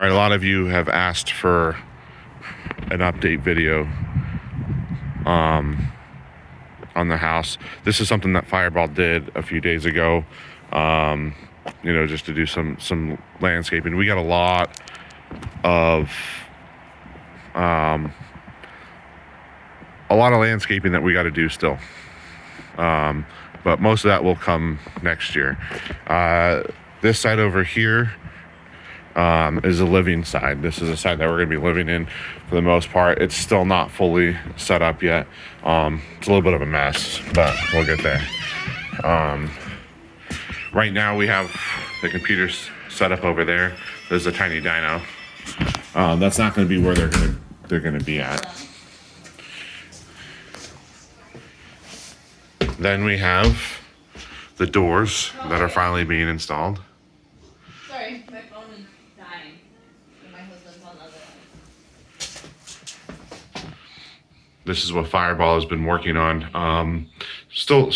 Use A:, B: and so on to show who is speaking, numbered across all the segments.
A: All right, a lot of you have asked for an update video on the house. This is something that Fireball did a few days ago, just to do some landscaping. We got a lot of landscaping that we got to do still, but most of that will come next year. This side over here is a living side. This is a side that we're going to be living in for the most part. It's still not fully set up yet. It's a little bit of a mess, but we'll get there. Right now we have the computers set up over there. There's a tiny dyno. That's not going to be where they're going to be at. Then we have the doors that are finally being installed.
B: Sorry, my phone is dying. And my husband's on the other end.
A: This is what Fireball has been working on. Still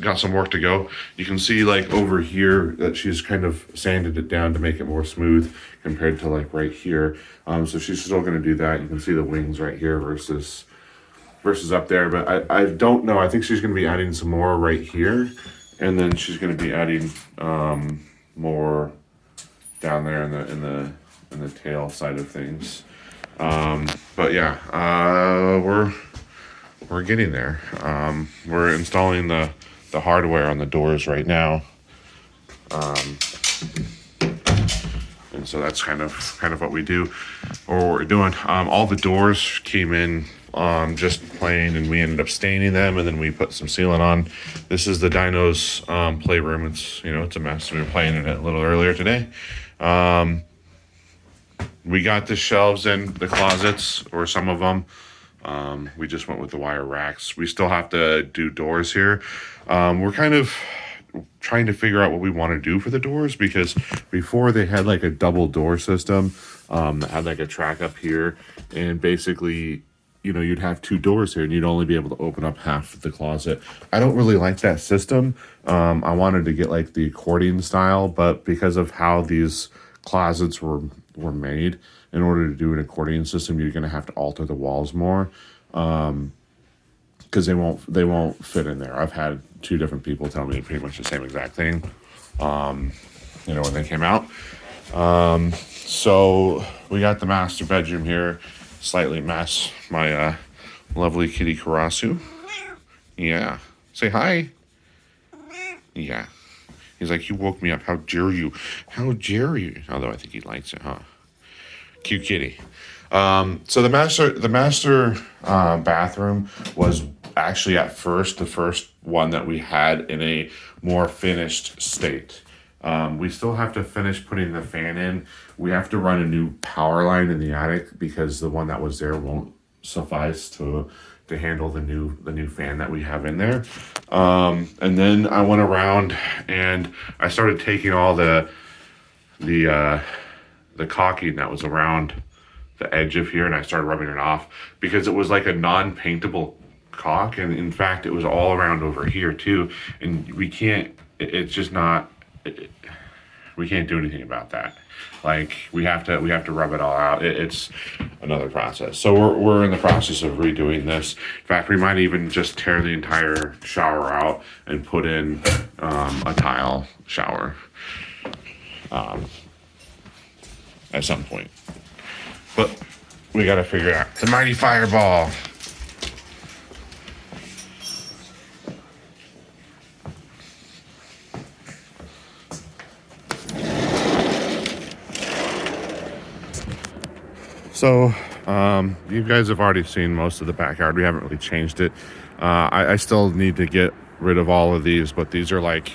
A: got some work to go. You can see like over here that she's kind of sanded it down to make it more smooth compared to like right here. So she's still going to do that. You can see the wings right here versus up there, but I don't know. I think she's going to be adding some more right here, and then she's going to be adding more down there in the tail side of things. But yeah, we're getting there. We're installing the hardware on the doors right now, and so that's kind of what we do, or what we're doing. All the doors came in just plain, and we ended up staining them, and then we put some sealant on. This is the dyno's playroom. It's a mess. We were playing in it a little earlier today. We got the shelves in the closets, or some of them. We just went with the wire racks. We still have to do doors here. We're kind of trying to figure out what we want to do for the doors, because before they had like a double door system that had like a track up here, and basically you'd have two doors here and you'd only be able to open up half of the closet. I don't really like that system. I wanted to get like the accordion style, but because of how these closets were made, in order to do an accordion system, you're going to have to alter the walls more, because they won't fit in there. I've had two different people tell me pretty much the same exact thing, when they came out. So we got the master bedroom here, slightly mess. My lovely kitty Karasu. Yeah. Say hi. Yeah. He's like, you woke me up. How dare you? How dare you? Although I think he likes it, huh? Cute kitty. So the master bathroom was actually at first the first one that we had in a more finished state. We still have to finish putting the fan in. We have to run a new power line in the attic because the one that was there won't suffice to handle the new fan that we have in there. And then I went around and I started taking all the caulking that was around the edge of here, and I started rubbing it off because it was like a non-paintable caulk, and in fact it was all around over here too, and we can't do anything about that. Like we have to rub it all out. It's another process. So we're in the process of redoing this. In fact, we might even just tear the entire shower out and put in a tile shower at some point. But we got to figure it out. The mighty Fireball. So, you guys have already seen most of the backyard. We haven't really changed it. I still need to get rid of all of these, but these are like,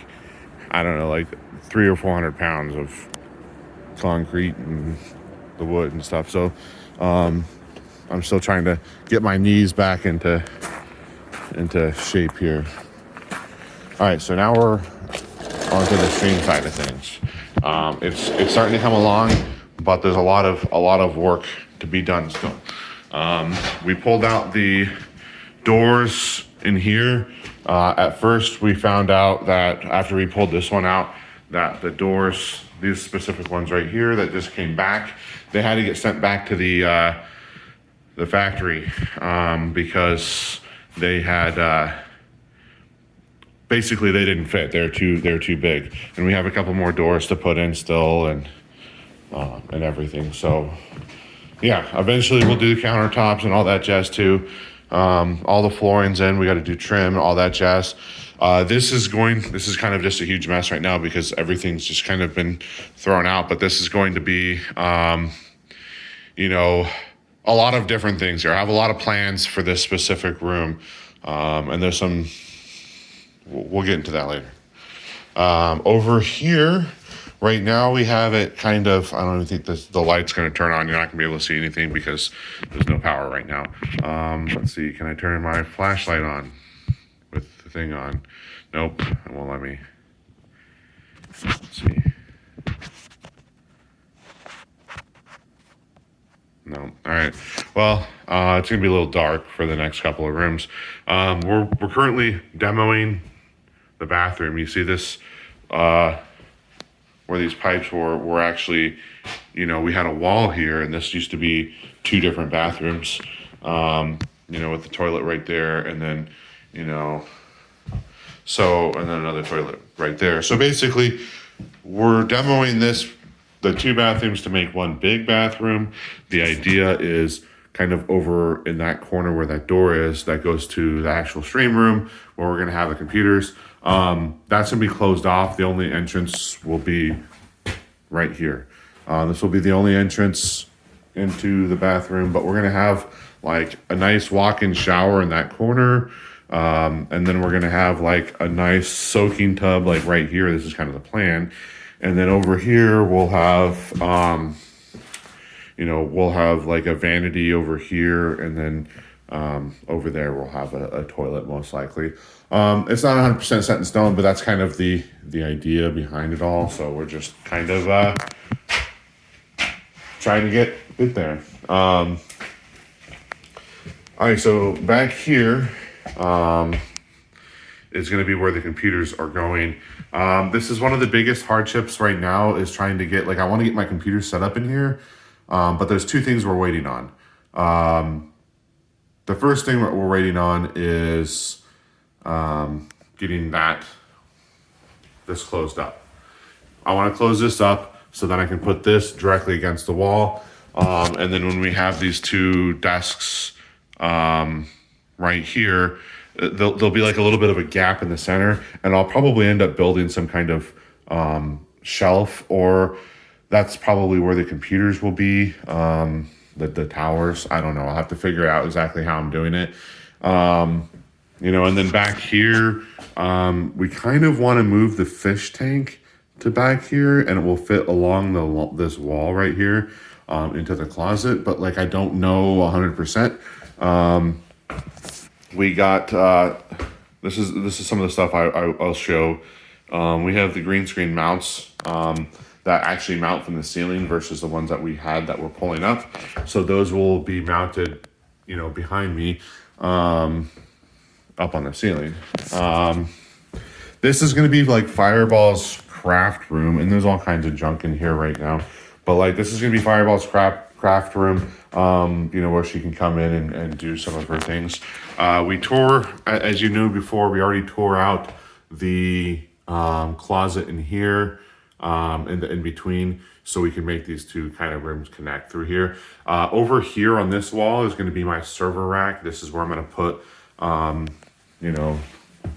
A: I don't know, like 300 or 400 pounds of concrete and the wood and stuff. So, I'm still trying to get my knees back into shape here. All right, so now we're onto the stream side of things. It's starting to come along, but there's a lot of work to be done still. We pulled out the doors in here. At first we found out that after we pulled this one out, that the doors, these specific ones right here that just came back, they had to get sent back to the factory because they had basically they didn't fit. They're too big, and we have a couple more doors to put in still, and everything. So yeah, eventually we'll do the countertops and all that jazz too. All the flooring's in. We got to do trim, all that jazz. This is kind of just a huge mess right now because everything's just kind of been thrown out. But this is going to be, you know, a lot of different things here. I have a lot of plans for this specific room, and there's some. We'll get into that later. Over here, right now we have it kind of. I don't even think the light's going to turn on. You're not going to be able to see anything because there's no power right now. Let's see. Can I turn my flashlight on with the thing on? Nope. It won't let me. Let's see. No. All right. Well, it's gonna be a little dark for the next couple of rooms. We're currently demoing the bathroom. You see this, where these pipes were actually, you know, we had a wall here, and this used to be two different bathrooms. You know, with the toilet right there, and then, you know, and then another toilet right there. So basically, we're demoing the two bathrooms to make one big bathroom. The idea is kind of over in that corner where that door is, that goes to the actual stream room where we're gonna have the computers. That's gonna be closed off. The only entrance will be right here. This will be the only entrance into the bathroom, but we're gonna have like a nice walk-in shower in that corner. And then we're gonna have like a nice soaking tub like right here. This is kind of the plan. And then over here we'll have, you know, we'll have like a vanity over here, and then over there we'll have a toilet most likely. It's not 100% set in stone, but that's kind of the idea behind it all. So we're just kind of trying to get it there. All right, so back here is going to be where the computers are going. This is one of the biggest hardships right now, is trying to get, like, I want to get my computer set up in here, but there's two things we're waiting on. The first thing that we're waiting on is getting this closed up. I want to close this up so then I can put this directly against the wall. And then when we have these two desks right here, there'll be like a little bit of a gap in the center, and I'll probably end up building some kind of shelf, or that's probably where the computers will be, the towers. I don't know. I'll have to figure out exactly how I'm doing it. You know, and then back here, we kind of want to move the fish tank to back here, and it will fit along this wall right here into the closet. But like, I don't know 100%. We got this is some of the stuff I'll show. We have the green screen mounts that actually mount from the ceiling versus the ones that we had that we're pulling up. So those will be mounted, you know, behind me, up on the ceiling. This is going to be like Fireball's craft room, and there's all kinds of junk in here right now. But like, this is going to be Fireball's craft room, you know, where she can come in and do some of her things. We tore, as you knew before, we already tore out the closet in here, in between, so we can make these two kind of rooms connect through here. Over here on this wall is going to be my server rack. This is where I'm going to put, you know,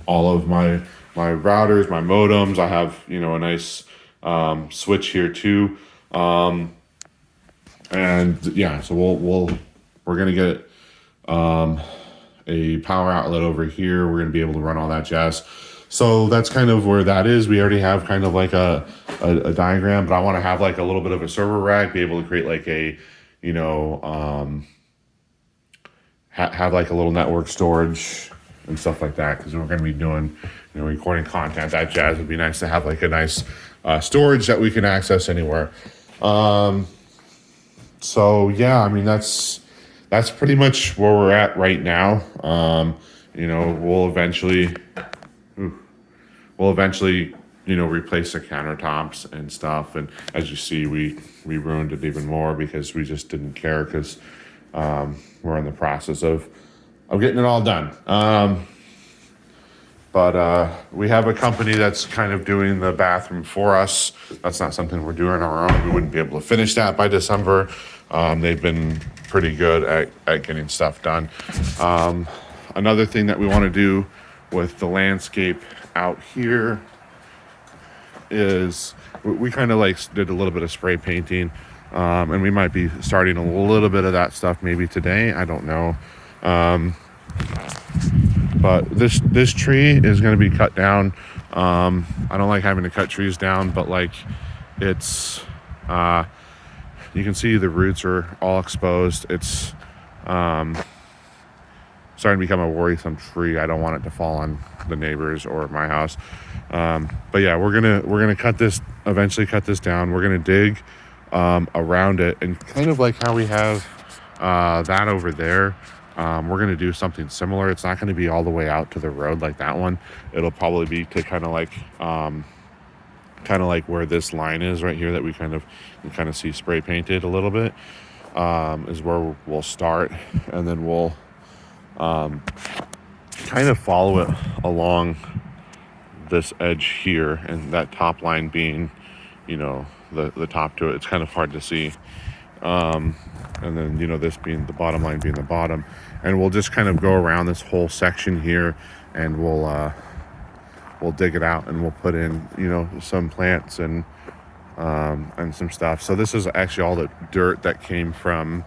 A: all of my routers, my modems. I have, you know, a nice switch here too. And yeah, so we're gonna get a power outlet over here. We're gonna be able to run all that jazz. So that's kind of where that is. We already have kind of like a diagram, but I want to have like a little bit of a server rack, be able to create like a, you know, have like a little network storage and stuff like that, because we're going to be doing, you know, recording content. That jazz would be nice to have like a nice storage that we can access anywhere. So yeah, I mean, that's pretty much where we're at right now. You know, we'll eventually replace the countertops and stuff. And as you see, we ruined it even more because we just didn't care, because we're in the process of getting it all done. But we have a company that's kind of doing the bathroom for us. That's not something we're doing on our own. We wouldn't be able to finish that by December. They've been pretty good at getting stuff done. Another thing that we want to do with the landscape out here is we kind of like did a little bit of spray painting, and we might be starting a little bit of that stuff maybe today. I don't know. But this tree is going to be cut down. I don't like having to cut trees down, but like it's, you can see the roots are all exposed. It's starting to become a worrisome tree. I don't want it to fall on the neighbors or my house. But yeah, we're gonna eventually cut this down. We're gonna dig around it, and kind of like how we have that over there. We're going to do something similar. It's not going to be all the way out to the road like that one. It'll probably be to kind of like where this line is right here that we kind of see spray painted a little bit, is where we'll start. And then we'll kind of follow it along this edge here, and that top line being, the top to it. It's kind of hard to see. And then, this being the bottom line being the bottom. And we'll just kind of go around this whole section here, and we'll dig it out, and we'll put in, some plants and some stuff. So this is actually all the dirt that came from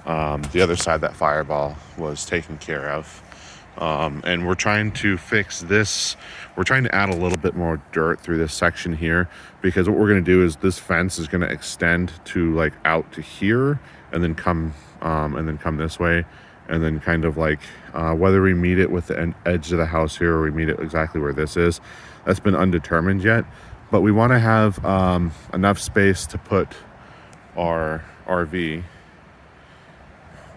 A: the other side that Fireball was taken care of. And we're trying to fix this. We're trying to add a little bit more dirt through this section here, because what we're going to do is this fence is going to extend to like out to here, and then come this way, and then kind of like whether we meet it with the edge of the house here or we meet it exactly where this is, that's been undetermined yet. But we want to have enough space to put our RV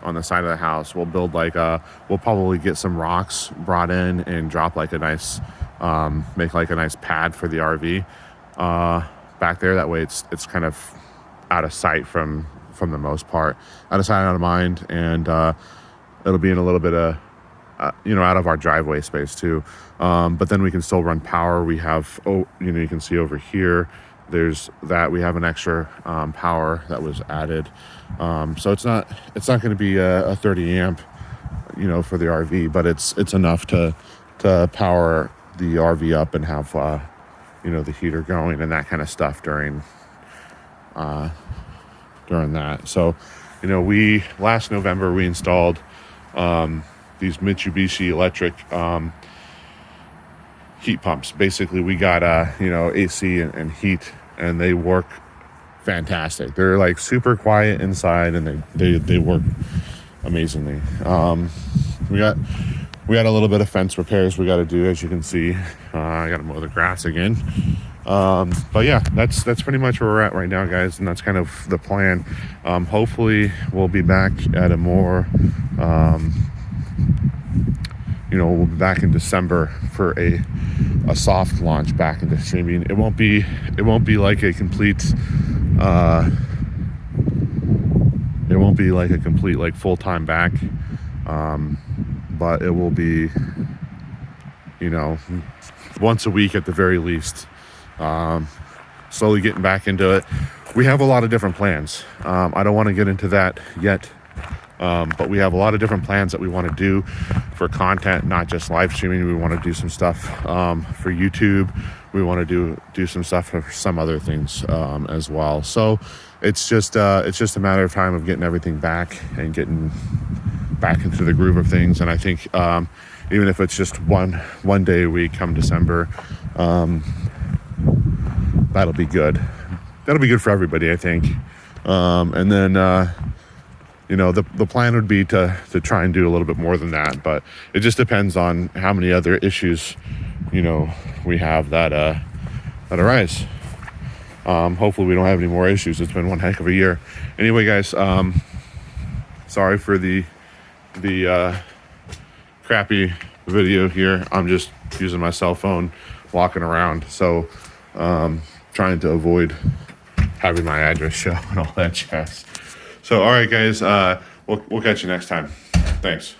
A: on the side of the house. We'll build we'll probably get some rocks brought in and drop like a nice, make like a nice pad for the RV back there. That way it's kind of out of sight from the most part, out of sight, out of mind. And it'll be in a little bit of, out of our driveway space too. But then we can still run power. We have, you can see over here, there's that we have an extra power that was added. So it's not going to be a 30 amp, for the RV, but it's enough to power the RV up and have, the heater going and that kind of stuff during that. So, last November we installed these Mitsubishi electric heat pumps. Basically, we got AC and heat, and they work fantastic. They're like super quiet inside, and they work amazingly. We got a little bit of fence repairs we got to do, as you can see. I got to mow the grass again. But yeah, that's pretty much where we're at right now, guys, and that's kind of the plan. Hopefully we'll be back at a more we'll be back in December for a soft launch back into streaming. It won't be like a complete like full-time back, but it will be once a week at the very least. Slowly getting back into it. We have a lot of different plans. I don't want to get into that yet, but we have a lot of different plans that we want to do for content, not just live streaming. We want to do some stuff for YouTube. We want to do some stuff for some other things as well. So it's just a matter of time of getting everything back and getting back into the groove of things. And I think even if it's just one day a week come December, that'll be good. That'll be good for everybody, I think. And then, the plan would be to try and do a little bit more than that, but it just depends on how many other issues, we have that arise. Hopefully we don't have any more issues. It's been one heck of a year. Anyway, guys, sorry for the crappy video here. I'm just using my cell phone walking around. So trying to avoid having my address show and all that jazz. So all right, guys, we'll catch you next time. Thanks.